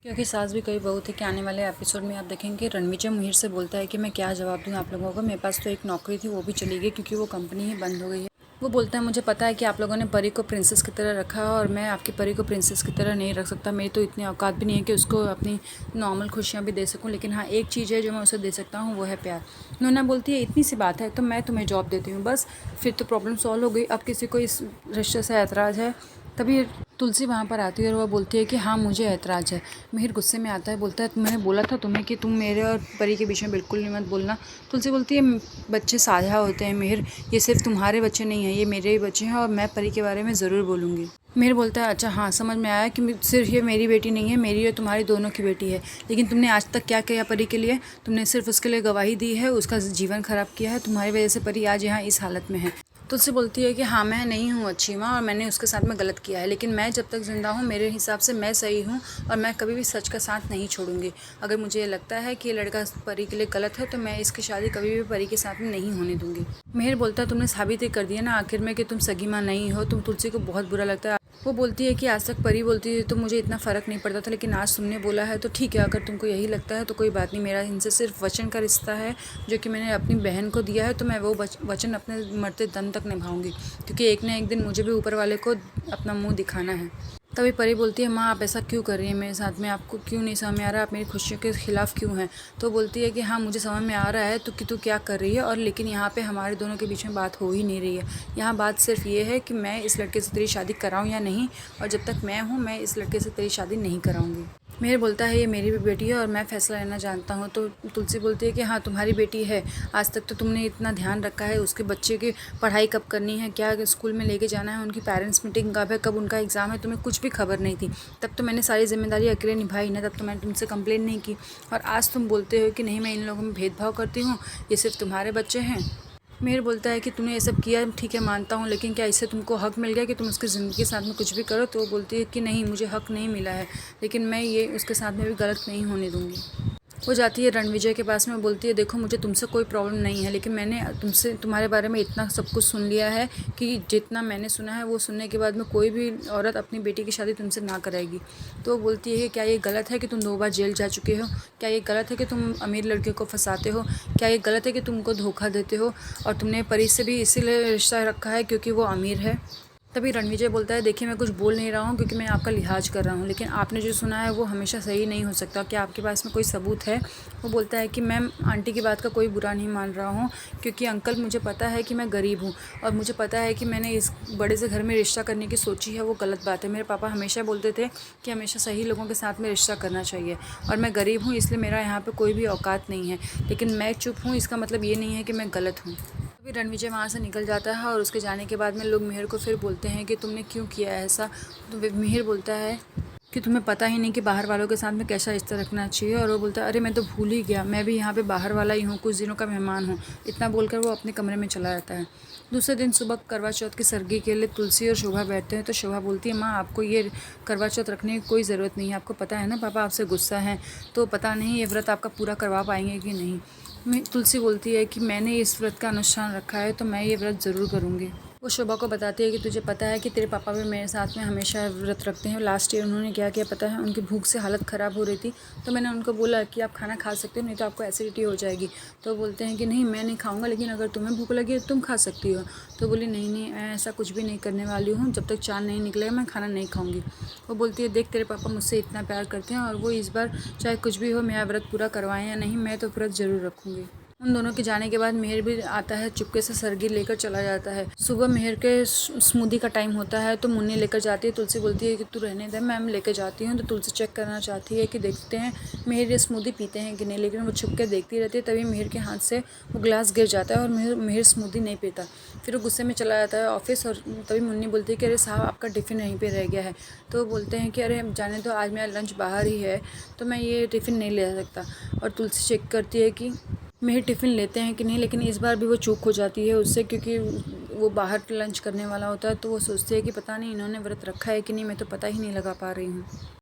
क्योंकि सास भी कई बहू थी कि आने वाले एपिसोड में आप देखेंगे रणविजय मिहिर से बोलता है कि मैं क्या जवाब दूं आप लोगों को। मेरे पास तो एक नौकरी थी वो भी चली गई क्योंकि वो कंपनी ही बंद हो गई है। वो बोलता है मुझे पता है कि आप लोगों ने परी को प्रिंसेस की तरह रखा है और मैं आपकी परी को प्रिंसेस की तरह नहीं रख सकता। मेरी तो इतनी औकात भी नहीं है कि उसको अपनी नॉर्मल खुशियाँ भी दे सकूँ। लेकिन हाँ, एक चीज़ है जो मैं उसे दे सकता हूँ, वो है प्यार। नूना बोलती है इतनी सी बात है तो मैं तुम्हें जॉब देती हूँ, बस फिर तो प्रॉब्लम सॉल्व हो गई। अब किसी को इस रिश्ते से ऐतराज़ है। तभी तुलसी वहाँ पर आती है और वह बोलती है कि हाँ, मुझे ऐतराज़ है। मिहिर गुस्से में आता है, बोलता है मैंने बोला था तुम्हें कि तुम मेरे और परी के बीच में बिल्कुल नहीं मत बोलना। तुलसी बोलती है बच्चे साझा होते हैं मिहिर, ये सिर्फ तुम्हारे बच्चे नहीं हैं, ये मेरे ही बच्चे हैं और मैं परी के बारे में ज़रूर बोलूँगी। मिहिर बोलता है अच्छा हाँ, समझ में आया कि सिर्फ ये मेरी बेटी नहीं है, मेरी और तुम्हारी दोनों की बेटी है। लेकिन तुमने आज तक क्या किया परी के लिए? तुमने सिर्फ उसके लिए गवाही दी है, उसका जीवन खराब किया है। तुम्हारी वजह से परी आज यहाँ इस हालत में है। तुलसी बोलती है कि हाँ, मैं नहीं हूँ अच्छी माँ और मैंने उसके साथ में गलत किया है, लेकिन मैं जब तक ज़िंदा हूँ मेरे हिसाब से मैं सही हूँ और मैं कभी भी सच का साथ नहीं छोड़ूंगी। अगर मुझे ये लगता है कि ये लड़का परी के लिए गलत है तो मैं इसकी शादी कभी भी परी के साथ में नहीं होने दूंगी। मिहिर बोलता है तुमने साबित ही कर दिया ना आखिर में कि तुम सगी माँ नहीं हो। तुलसी को बहुत बुरा लगता है। वो बोलती है कि आज तक परी बोलती थी तो मुझे इतना फ़र्क नहीं पड़ता था, लेकिन आज तुमने बोला है तो ठीक है, अगर तुमको यही लगता है तो कोई बात नहीं। मेरा इनसे सिर्फ वचन का रिश्ता है जो कि मैंने अपनी बहन को दिया है, तो मैं वो वचन अपने मरते दम तक निभाऊंगी, क्योंकि एक ना एक दिन मुझे भी ऊपर वाले को अपना मुंह दिखाना है। तभी परी बोलती है माँ, आप ऐसा क्यों कर रही हैं मेरे साथ में? आपको क्यों नहीं समझ में आ रहा, आप मेरी खुशियों के खिलाफ क्यों हैं? तो बोलती है कि हाँ, मुझे समझ में आ रहा है तो कि तू क्या कर रही है, और लेकिन यहाँ पे हमारे दोनों के बीच में बात हो ही नहीं रही है। यहाँ बात सिर्फ ये है कि मैं इस लड़के से तेरी शादी कराऊँ या नहीं, और जब तक मैं हूँ मैं इस लड़के से तेरी शादी नहीं कराऊँगी। मिहिर बोलता है ये मेरी भी बेटी है और मैं फ़ैसला लेना जानता हूँ। तो तुलसी बोलती है कि हाँ, तुम्हारी बेटी है, आज तक तो तुमने इतना ध्यान रखा है उसके बच्चे की पढ़ाई कब करनी है, क्या स्कूल में लेके जाना है, उनकी पेरेंट्स मीटिंग कब है, कब उनका एग्ज़ाम है, तुम्हें कुछ भी खबर नहीं थी। तब तो मैंने सारी जिम्मेदारी अकेले निभाई ना, तब तो मैंने तुमसे कंप्लेन नहीं की। और आज तुम बोलते हो कि नहीं, मैं इन लोगों में भेदभाव करती हूँ, ये सिर्फ तुम्हारे बच्चे हैं। मिहिर बोलता है कि तूने ये सब किया, ठीक है मानता हूँ, लेकिन क्या इससे तुमको हक मिल गया कि तुम उसकी ज़िंदगी के साथ में कुछ भी करो? तो वो बोलती है कि नहीं, मुझे हक नहीं मिला है, लेकिन मैं ये उसके साथ में भी गलत नहीं होने दूँगी। वो जाती है रणविजय के पास में, बोलती है देखो मुझे तुमसे कोई प्रॉब्लम नहीं है, लेकिन मैंने तुमसे तुम्हारे बारे में इतना सब कुछ सुन लिया है कि जितना मैंने सुना है वो सुनने के बाद में कोई भी औरत अपनी बेटी की शादी तुमसे ना करेगी। तो वो बोलती है कि क्या ये गलत है कि तुम 2 बार जेल जा चुके हो? क्या ये गलत है कि तुम अमीर लड़के को फंसाते हो? क्या ये गलत है कि तुमको धोखा देते हो? और तुमने परी से भी इसीलिए रिश्ता रखा है क्योंकि वो अमीर है? तभी रणविजय बोलता है देखिए, मैं कुछ बोल नहीं रहा हूँ क्योंकि मैं आपका लिहाज कर रहा हूँ, लेकिन आपने जो सुना है वो हमेशा सही नहीं हो सकता। क्या आपके पास में कोई सबूत है? वो बोलता है कि मैं आंटी की बात का कोई बुरा नहीं मान रहा हूँ, क्योंकि अंकल मुझे पता है कि मैं गरीब हूँ और मुझे पता है कि मैंने इस बड़े से घर में रिश्ता करने की सोची है, वो गलत बात है। मेरे पापा हमेशा बोलते थे कि हमेशा सही लोगों के साथ में रिश्ता करना चाहिए, और मैं गरीब हूँ इसलिए मेरा यहाँ पर कोई भी औकात नहीं है, लेकिन मैं चुप हूँ इसका मतलब ये नहीं है कि मैं गलत हूँ। तभी रणविजय वहाँ से निकल जाता है और उसके जाने के बाद में लोग मिहिर को फिर बोलते हैं कि तुमने क्यों किया है ऐसा? तो मिहिर बोलता है कि तुम्हें पता ही नहीं कि बाहर वालों के साथ में कैसा रिश्ता रखना चाहिए। और वो बोलता है अरे मैं तो भूल ही गया, मैं भी यहाँ पे बाहर वाला ही हूँ, कुछ दिनों का मेहमान हूँ। इतना बोलकर वो अपने कमरे में चला जाता है। दूसरे दिन सुबह करवा चौथ की सरगी के लिए तुलसी और शोभा बैठते हैं। तो शोभा बोलती है माँ, आपको ये करवा चौथ रखने की कोई ज़रूरत नहीं है, आपको पता है ना पापा आपसे गुस्सा है, तो पता नहीं ये व्रत आपका पूरा करवा पाएंगे कि नहीं। तुलसी बोलती है कि मैंने इस व्रत का अनुष्ठान रखा है तो मैं ये व्रत ज़रूर करूँगी। वो शोभा को बताती है कि तुझे पता है कि तेरे पापा भी मेरे साथ में हमेशा व्रत रखते हैं। लास्ट ईयर उन्होंने क्या किया पता है? उनकी भूख से हालत ख़राब हो रही थी, तो मैंने उनको बोला कि आप खाना खा सकते हो, नहीं तो आपको एसिडिटी हो जाएगी। तो बोलते हैं कि नहीं, मैं नहीं खाऊंगा, लेकिन अगर तुम्हें भूख लगी तो तुम खा सकती हो। तो बोली नहीं नहीं, मैं ऐसा कुछ भी नहीं करने वाली हूँ, जब तक चाँद नहीं निकलेगा मैं खाना नहीं खाऊँगी। वो बोलती है देख, तेरे पापा मुझसे इतना प्यार करते हैं और वो इस बार चाहे कुछ भी हो, मेरा व्रत पूरा करवाएं या नहीं, मैं तो व्रत ज़रूर रखूँगी। उन दोनों के जाने के बाद मिहिर भी आता है, चुपके से सरगी लेकर चला जाता है। सुबह मिहिर के स्मूदी का टाइम होता है तो मुन्नी लेकर जाती है। तुलसी बोलती है कि तू रहने दे, मैं लेकर जाती हूँ। तो तुलसी चेक करना चाहती है कि देखते हैं मिहिर ये स्मूदी पीते हैं कि नहीं, लेकिन वो छुप के देखती रहती है। तभी मिहिर के हाथ से वो गिलास गिर जाता है और मिहिर स्मूदी नहीं पीता। फिर वो गुस्से में चला जाता है ऑफिस, और तभी मुन्नी बोलती है कि अरे साहब, आपका टिफ़िन यहीं पर रह गया है। तो बोलते हैं कि अरे जाने तो, आज मेरा लंच बाहर ही है तो मैं ये टिफ़िन नहीं ले सकता। और तुलसी चेक करती है कि मिहिर टिफ़िन लेते हैं कि नहीं, लेकिन इस बार भी वो चूक हो जाती है उससे, क्योंकि वो बाहर लंच करने वाला होता है। तो वो सोचती है कि पता नहीं इन्होंने व्रत रखा है कि नहीं, मैं तो पता ही नहीं लगा पा रही हूँ।